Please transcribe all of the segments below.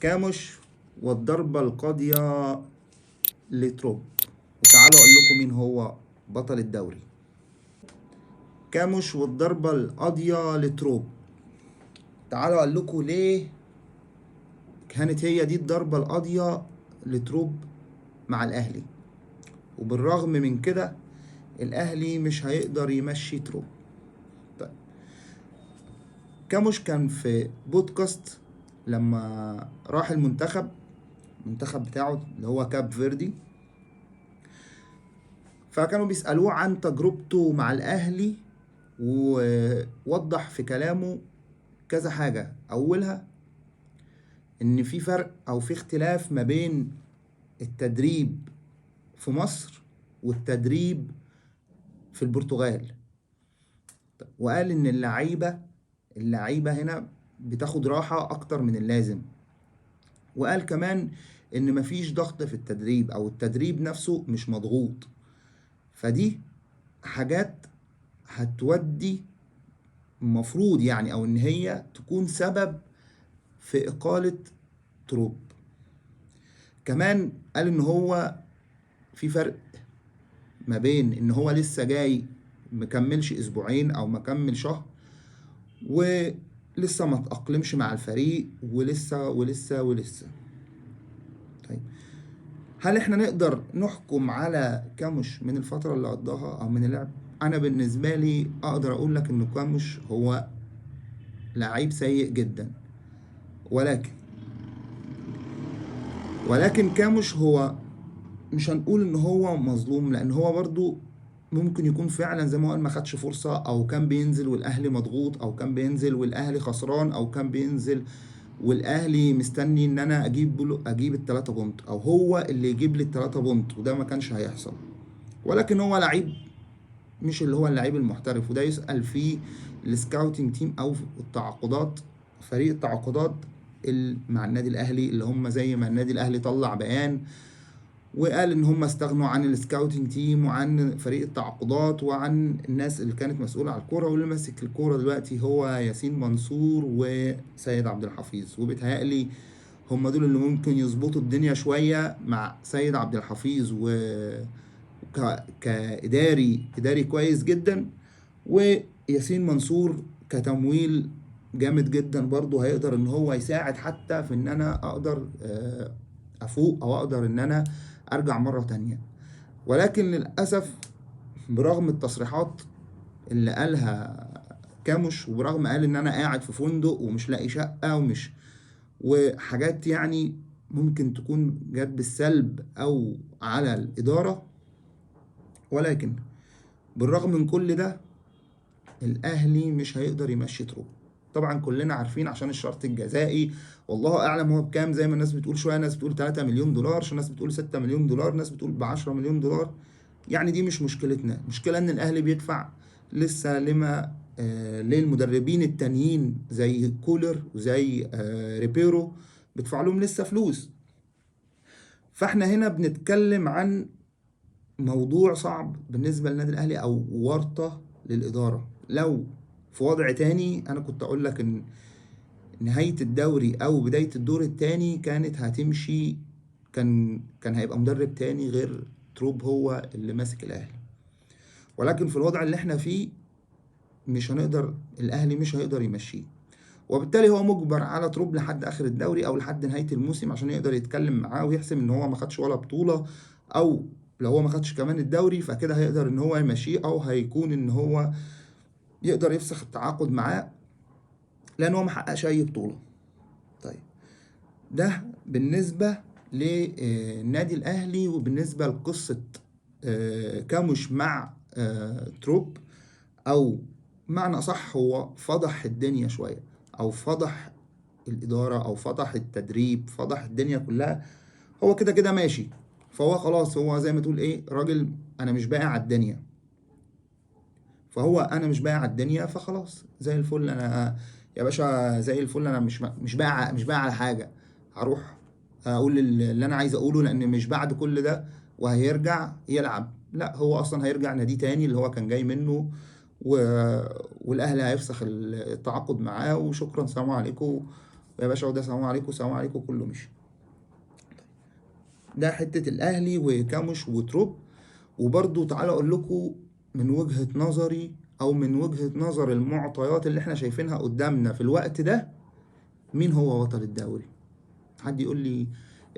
كاموش والضربة القاضية لتروب. وتعالوا اقول لكم مين هو بطل الدوري. كاموش والضربة القاضية لتروب. تعالوا اقول لكم ليه كانت هي دي الضربة القاضية لتروب مع الاهلي، وبالرغم من كده الاهلي مش هيقدر يمشي تروب. طيب، كاموش كان في بودكاست لما راح المنتخب بتاعه اللي هو كاب فيردي، فكانوا بيسألوه عن تجربته مع الأهلي، ووضح في كلامه كذا حاجة. أولها إن في فرق أو في اختلاف ما بين التدريب في مصر والتدريب في البرتغال، وقال إن اللعيبة هنا بتاخد راحة أكتر من اللازم. وقال كمان إن مفيش ضغط في التدريب أو التدريب نفسه مش مضغوط. فدي حاجات هتودي المفروض يعني او ان هي تكون سبب في اقالة تروب. كمان قال ان هو في فرق ما بين ان هو لسه جاي مكملش اسبوعين او مكمل شهر، ولسه ما تأقلمش مع الفريق، ولسه. طيب، هل احنا نقدر نحكم على كاموش من الفترة اللي قضاها او من اللعب؟ انا بالنسبة لي اقدر اقول لك ان كاموش هو لعيب سيء جدا، ولكن كاموش هو مش هنقول ان هو مظلوم، لان هو برضو ممكن يكون فعلا زي ما هو قال ما خدش فرصة، او كان بينزل والاهلي مضغوط، او كان بينزل والاهلي خسران، او كان بينزل والاهلي مستني ان انا اجيب التلاتة بونت، او هو اللي يجيب لي التلاتة بونت، وده ما كانش هيحصل. ولكن هو لعيب مش اللي هو اللعيب المحترف، وده يسأل فيه السكاوتنج تيم او التعاقدات، فريق التعاقدات مع النادي الاهلي، اللي هم زي ما النادي الاهلي طلع بيان وقال ان هم استغنوا عن السكاوتنج تيم وعن فريق التعاقدات وعن الناس اللي كانت مسؤولة على الكورة، واللي ماسك الكورة دلوقتي هو ياسين منصور وسيد عبد الحفيظ. وبيتهيألي هم دول اللي ممكن يظبطوا الدنيا شوية مع سيد عبد الحفيظ كإداري كويس جدا، وياسين منصور كتمويل جامد جدا برضه، هيقدر ان هو يساعد حتى في ان انا اقدر افوق او اقدر ان انا ارجع مرة تانية. ولكن للأسف برغم التصريحات اللي قالها كاموش، وبرغم قال ان انا قاعد في فندق ومش لاقي شقة وحاجات يعني ممكن تكون جت بالسلب او على الإدارة، ولكن بالرغم من كل ده الاهلي مش هيقدر يمشي تروب. طبعا كلنا عارفين عشان الشرط الجزائي، والله اعلم هو بكام، زي ما الناس بتقول، شويه ناس بتقول 3 مليون دولار، ناس بتقول 6 مليون دولار، ناس بتقول ب 10 مليون دولار. يعني دي مش مشكلتنا، المشكله ان الاهلي بيدفع لسه للمدربين التانيين زي كولر وزي ريبيرو، بيدفع لهم لسه فلوس. فاحنا هنا بنتكلم عن موضوع صعب بالنسبة للنادي الأهلي أو ورطة للإدارة. لو في وضع تاني أنا كنت أقول لك إن نهاية الدوري أو بداية الدور التاني كانت هتمشي، كان هيبقى مدرب تاني غير تروب هو اللي ماسك الأهلي. ولكن في الوضع اللي احنا فيه الأهلي مش هيقدر يمشيه، وبالتالي هو مجبر على تروب لحد آخر الدوري أو لحد نهاية الموسم عشان يقدر يتكلم معاه ويحسم إن هو ما خدش ولا بطولة، أو لو هو ما خدش كمان الدوري فكده هيقدر ان هو يمشيه، او هيكون ان هو يقدر يفسخ التعاقد معاه لان هو ما حققش اي بطولة. طيب، ده بالنسبة للنادي الاهلي، وبالنسبة لقصة كاموش مع تروب، او معنى اصح هو فضح الدنيا شوية، او فضح الادارة، او فضح التدريب، فضح الدنيا كلها. هو كده كده ماشي، فهو خلاص، هو زي ما تقول ايه، راجل انا مش باقي على الدنيا. فهو انا مش بايع على الدنيا، فخلاص زي الفل انا يا باشا، زي الفل انا مش بايع على حاجه. هروح اقول اللي انا عايز اقوله، لان مش بعد كل ده وهيرجع يلعب. لا، هو اصلا هيرجع نادي تاني اللي هو كان جاي منه، و... والاهلي هيفسخ التعاقد معاه، وشكرا سلام عليكم، يا باشا، وده سلام عليكم سلام عليكم كله مشي. ده حتة الأهلي وكاموش وتروب. وبرضو تعالى أقول لكم من وجهة نظري أو من وجهة نظر المعطيات اللي احنا شايفينها قدامنا في الوقت ده، مين هو بطل الدوري؟ حد يقول لي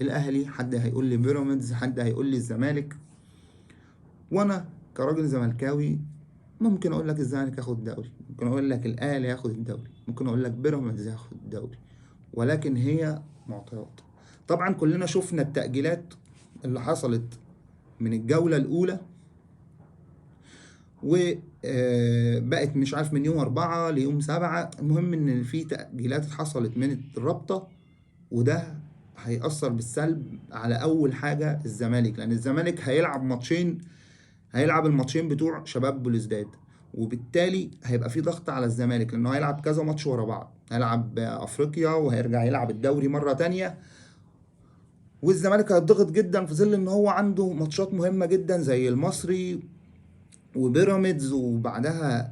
الأهلي، حد هيقول لي بيراميدز، حد هيقول لي الزمالك. وأنا كراجل زملكاوي ممكن أقول لك الزمالك ياخد الدوري، ممكن أقول لك الأهلي ياخد الدوري، ممكن أقول لك بيراميدز ياخد الدوري، ولكن هي معطيات. طبعا كلنا شفنا التأجيلات اللي حصلت من الجولة الأولى، وبقت مش عارف من يوم 4 ليوم 7. المهم إن في تأجيلات حصلت من الرابطة، وده هيأثر بالسلب على أول حاجة الزمالك، لأن الزمالك هيلعب الماتشين بتوع شباب بلوزداد، وبالتالي هيبقى في ضغط على الزمالك لأنه هيلعب كذا ماتش ورا بعض، هيلعب أفريقيا وهيرجع يلعب الدوري مرة تانية. والزمالك هيتضغط جدا في ظل ان هو عنده ماتشات مهمة جدا زي المصري وبيراميدز، وبعدها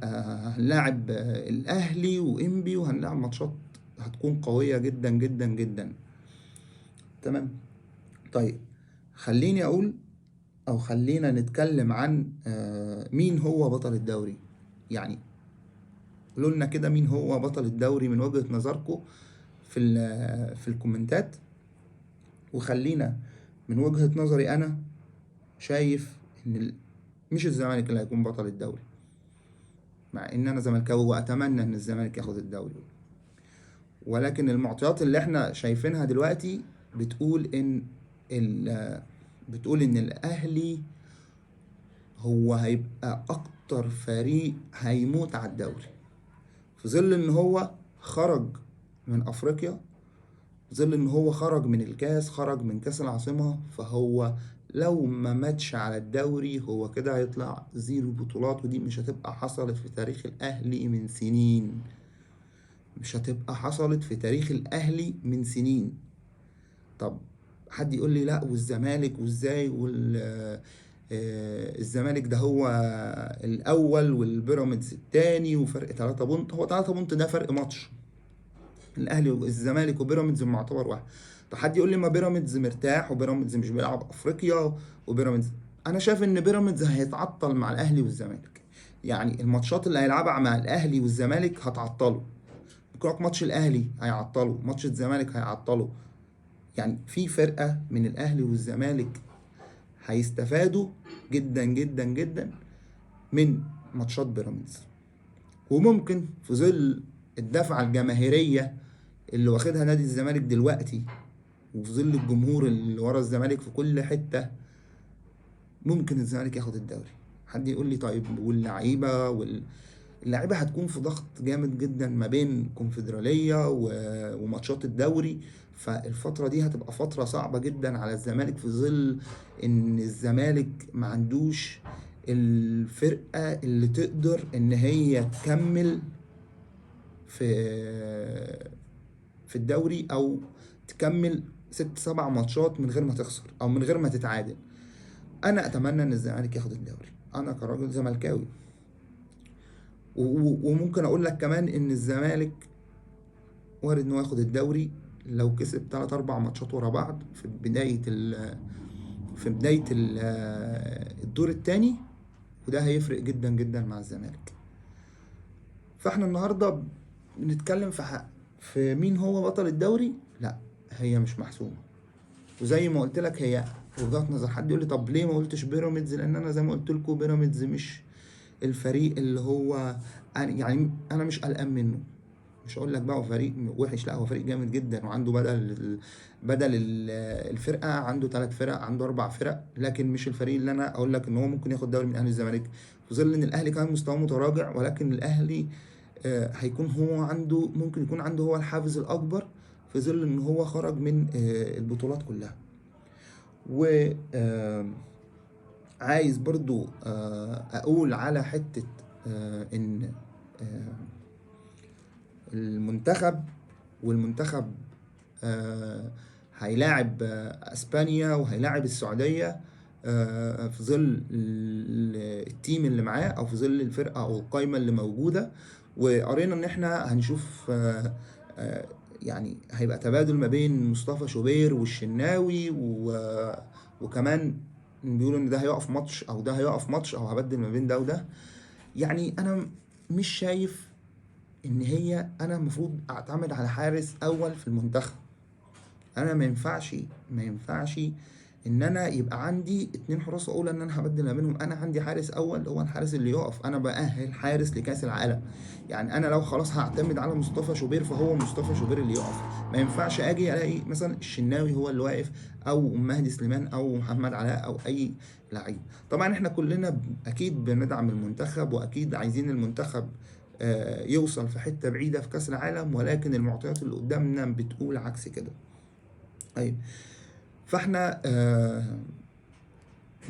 هنلاعب الاهلي وانبي، وهنلاعب ماتشات هتكون قوية جدا جدا جدا. تمام. طيب خليني اقول او خلينا نتكلم عن مين هو بطل الدوري. يعني قولوا لنا كده مين هو بطل الدوري من وجهة نظركم في الكومنتات. وخلينا من وجهة نظري انا شايف ان مش الزمالك اللي هيكون بطل الدوري، مع ان انا زملكاوي واتمنى ان الزمالك ياخد الدوري، ولكن المعطيات اللي احنا شايفينها دلوقتي بتقول ان الاهلي هو هيبقى اكتر فريق هيموت على الدوري، في ظل ان هو خرج من افريقيا، في ظل ان هو خرج من الكاس، خرج من كاس العاصمة. فهو لو ما ماتش على الدوري هو كده هيطلع 0 بطولات، ودي مش هتبقى حصلت في تاريخ الاهلي من سنين، مش هتبقى حصلت في تاريخ الاهلي من سنين. طب حد يقول لي لا والزمالك وازاي الزمالك ده هو الاول والبيراميدز التاني وفرق 3 بونت. هو 3 بونت ده فرق ماتش، الاهلي والزمالك وبيراميدز معتبر واحد. طب حد يقول لي ما بيراميدز مرتاح وبيراميدز مش بيلعب افريقيا وبيراميدز. انا شايف ان بيراميدز هيتعطل مع الاهلي والزمالك، يعني الماتشات اللي هيلعبها مع الاهلي والزمالك هتعطله. ممكن ماتش الاهلي هيعطله، ماتش الزمالك هيعطله. يعني في فرقة من الاهلي والزمالك هيستفادوا جدا جدا جدا من ماتشات بيراميدز. وممكن في ظل الدفعة الجماهيرية اللي واخدها نادي الزمالك دلوقتي، وفي ظل الجمهور اللي ورا الزمالك في كل حتة، ممكن الزمالك ياخد الدوري. حد يقول لي طيب واللعيبة اللعيبة هتكون في ضغط جامد جدا ما بين كونفدرالية وماتشات الدوري، فالفترة دي هتبقى فترة صعبة جدا على الزمالك، في ظل ان الزمالك ما عندوش الفرقة اللي تقدر ان هي تكمل في الدوري، او تكمل 6 7 ماتشات من غير ما تخسر او من غير ما تتعادل. انا اتمنى ان الزمالك ياخد الدوري، انا كراجل زملكاوي. وممكن اقول لك كمان ان الزمالك وارد انه ياخد الدوري لو كسب 3 4 ماتشات ورا بعض في بداية الدور الثاني، وده هيفرق جدا جدا مع الزمالك. فاحنا النهارده بنتكلم في مين هو بطل الدوري. لا، هي مش محسومة، وزي ما قلت لك هي وجهات نظر. حد يقول لي طب ليه ما قلتش بيراميدز؟ لان انا زي ما قلت لكم بيراميدز مش الفريق اللي هو يعني انا مش قلقان منه. مش هقول لك بقى هو فريق وحش، لا هو فريق جامد جدا، وعنده الفرقه عنده 3 فرق، عنده 4 فرق، لكن مش الفريق اللي انا اقول لك ان هو ممكن ياخد دوري من اهلي الزمالك، في ظل ان الاهلي كان مستواه متراجع. ولكن الاهلي هيكون هو عنده، ممكن يكون عنده هو الحافز الاكبر في ظل ان هو خرج من البطولات كلها. و عايز برضو اقول على حتة ان المنتخب هيلاعب اسبانيا وهيلاعب السعودية في ظل التيم اللي معاه، او في ظل الفرقة او القائمة اللي موجودة. وقرينا ان احنا هنشوف يعني هيبقى تبادل ما بين مصطفى شوبير والشناوي وكمان بيقولوا ان ده هيقف ماتش او ده هيقف ماتش او هبدل ما بين ده وده. يعني انا مش شايف ان هي انا المفروض اعتمد على حارس اول في المنتخب. انا ما ينفعش ان انا يبقى عندي 2 حراس اولى ان انا هبدل ما بينهم. انا عندي حارس اول هو الحارس اللي يقف. انا باهل حارس لكاس العالم. يعني انا لو خلاص هعتمد على مصطفى شوبير فهو مصطفى شوبير اللي يقف. ما ينفعش اجي الاقي مثلا الشناوي هو اللي واقف او مهدي سليمان او محمد علاء او اي لعيب. طبعا احنا كلنا اكيد بندعم المنتخب واكيد عايزين المنتخب يوصل في حتة بعيدة في كأس العالم، ولكن المعطيات اللي قدامنا بتقول عكس كده. طيب، فاحنا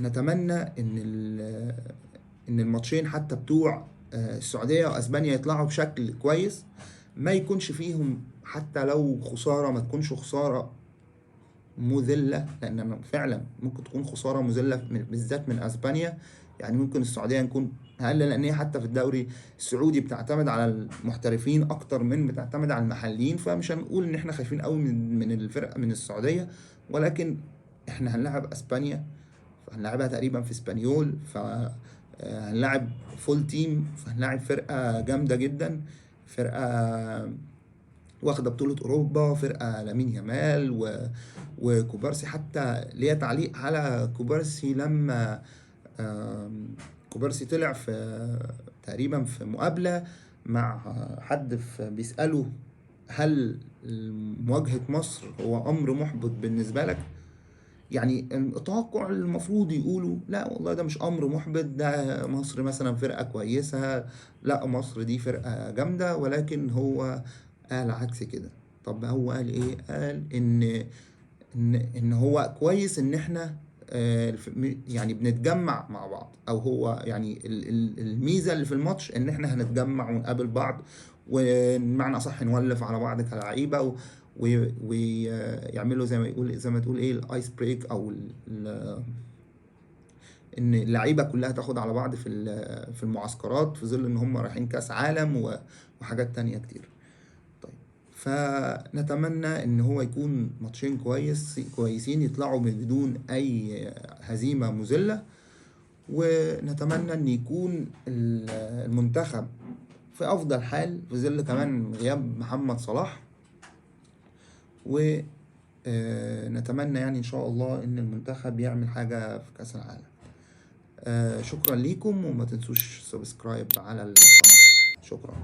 نتمنى ان الماتشين حتى بتوع السعودية واسبانيا يطلعوا بشكل كويس، ما يكونش فيهم حتى لو خسارة ما تكونش خسارة مذلة، لأن فعلا ممكن تكون خسارة مذلة بالذات من أسبانيا. يعني ممكن السعودية نكون أقل، لأن هي حتى في الدوري السعودي بتعتمد على المحترفين أكتر من بتعتمد على المحليين، فمش هنقول إن إحنا خايفين قوي من الفرقة من السعودية. ولكن إحنا هنلعب أسبانيا، هنلعبها تقريبا في اسبانيول، هنلعب فول تيم، فهنلعب فرقة جامدة جدا، فرقة واخدة بطولة أوروبا، فرقة لامين يامال وكوبارسي. حتى ليا تعليق على كوبارسي لما كوبارسي طلع في تقريبا في مقابلة مع حد بيسأله هل مواجهة مصر هو أمر محبط بالنسبة لك؟ يعني التوقع المفروض يقولوا لا والله ده مش امر محبط، ده مصر مثلا فرقة كويسة، لا مصر دي فرقة جامدة، ولكن هو قال عكس كده. طب هو قال ايه؟ قال ان هو كويس ان احنا يعني بنتجمع مع بعض، او هو يعني الميزة اللي في الماتش ان احنا هنتجمع ونقابل بعض، ومعنى صح نولف على بعض كلعيبة ويعملوا زي ما تقول ايه الايس بريك، او ان اللعيبه كلها تاخد على بعض في المعسكرات في ظل ان هم رايحين كاس عالم وحاجات تانية كتير. طيب، فنتمنى ان هو يكون ماتشين كويسين يطلعوا بدون اي هزيمه مذله، ونتمنى ان يكون المنتخب في افضل حال في ظل كمان غياب محمد صلاح. ونتمنى يعني ان شاء الله ان المنتخب يعمل حاجة في كأس العالم. شكرا ليكم، وما تنسوش سبسكرايب على القناة. شكرا.